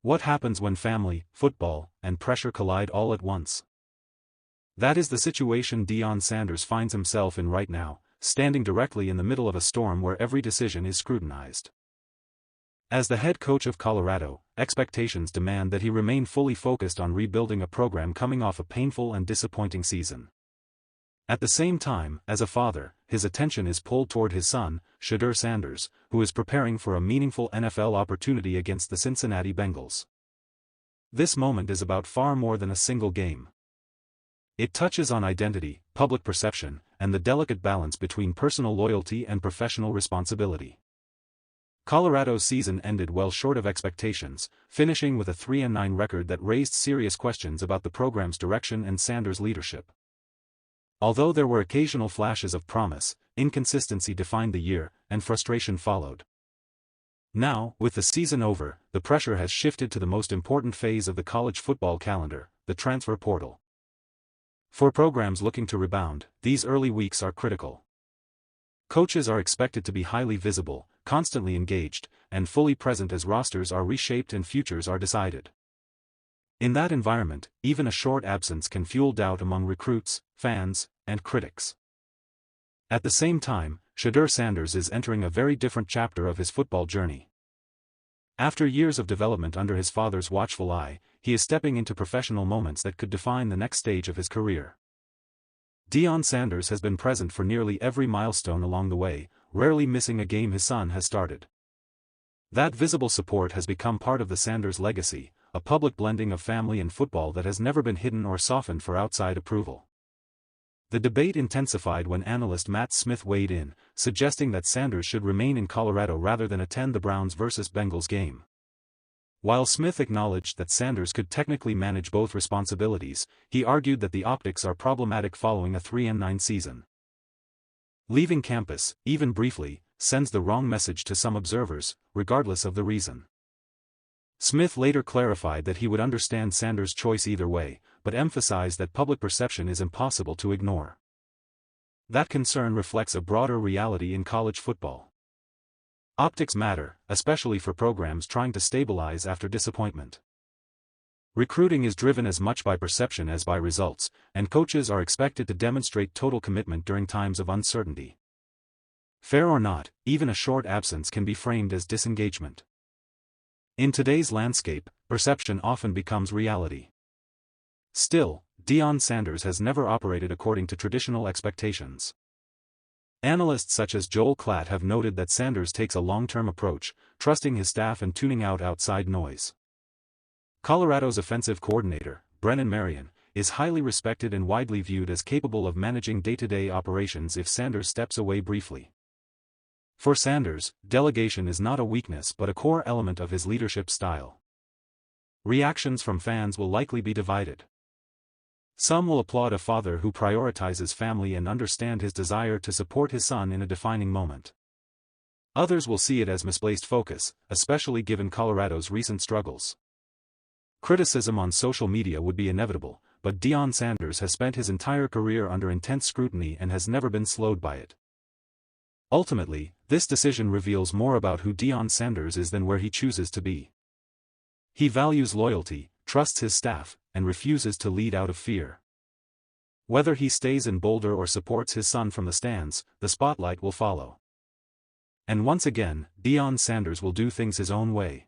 What happens when family, football, and pressure collide all at once? That is the situation Deion Sanders finds himself in right now, standing directly in the middle of a storm where every decision is scrutinized. As the head coach of Colorado, expectations demand that he remain fully focused on rebuilding a program coming off a painful and disappointing season. At the same time, as a father, his attention is pulled toward his son, Shedeur Sanders, who is preparing for a meaningful NFL opportunity against the Cincinnati Bengals. This moment is about far more than a single game. It touches on identity, public perception, and the delicate balance between personal loyalty and professional responsibility. Colorado's season ended well short of expectations, finishing with a 3-9 record that raised serious questions about the program's direction and Sanders' leadership. Although there were occasional flashes of promise, inconsistency defined the year, and frustration followed. Now, with the season over, the pressure has shifted to the most important phase of the college football calendar, the transfer portal. For programs looking to rebound, these early weeks are critical. Coaches are expected to be highly visible, constantly engaged, and fully present as rosters are reshaped and futures are decided. In that environment, even a short absence can fuel doubt among recruits, fans, and critics. At the same time, Shedeur Sanders is entering a very different chapter of his football journey. After years of development under his father's watchful eye, he is stepping into professional moments that could define the next stage of his career. Deion Sanders has been present for nearly every milestone along the way, rarely missing a game his son has started. That visible support has become part of the Sanders legacy, a public blending of family and football that has never been hidden or softened for outside approval. The debate intensified when analyst Matt Smith weighed in, suggesting that Sanders should remain in Colorado rather than attend the Browns vs. Bengals game. While Smith acknowledged that Sanders could technically manage both responsibilities, he argued that the optics are problematic following a 3-9 season. Leaving campus, even briefly, sends the wrong message to some observers, regardless of the reason. Smith later clarified that he would understand Sanders' choice either way, but emphasized that public perception is impossible to ignore. That concern reflects a broader reality in college football. Optics matter, especially for programs trying to stabilize after disappointment. Recruiting is driven as much by perception as by results, and coaches are expected to demonstrate total commitment during times of uncertainty. Fair or not, even a short absence can be framed as disengagement. In today's landscape, perception often becomes reality. Still, Deion Sanders has never operated according to traditional expectations. Analysts such as Joel Klatt have noted that Sanders takes a long-term approach, trusting his staff and tuning out outside noise. Colorado's offensive coordinator, Brennan Marion, is highly respected and widely viewed as capable of managing day-to-day operations if Sanders steps away briefly. For Sanders, delegation is not a weakness but a core element of his leadership style. Reactions from fans will likely be divided. Some will applaud a father who prioritizes family and understand his desire to support his son in a defining moment. Others will see it as misplaced focus, especially given Colorado's recent struggles. Criticism on social media would be inevitable, but Deion Sanders has spent his entire career under intense scrutiny and has never been slowed by it. Ultimately, this decision reveals more about who Deion Sanders is than where he chooses to be. He values loyalty, trusts his staff, and refuses to lead out of fear. Whether he stays in Boulder or supports his son from the stands, the spotlight will follow. And once again, Deion Sanders will do things his own way.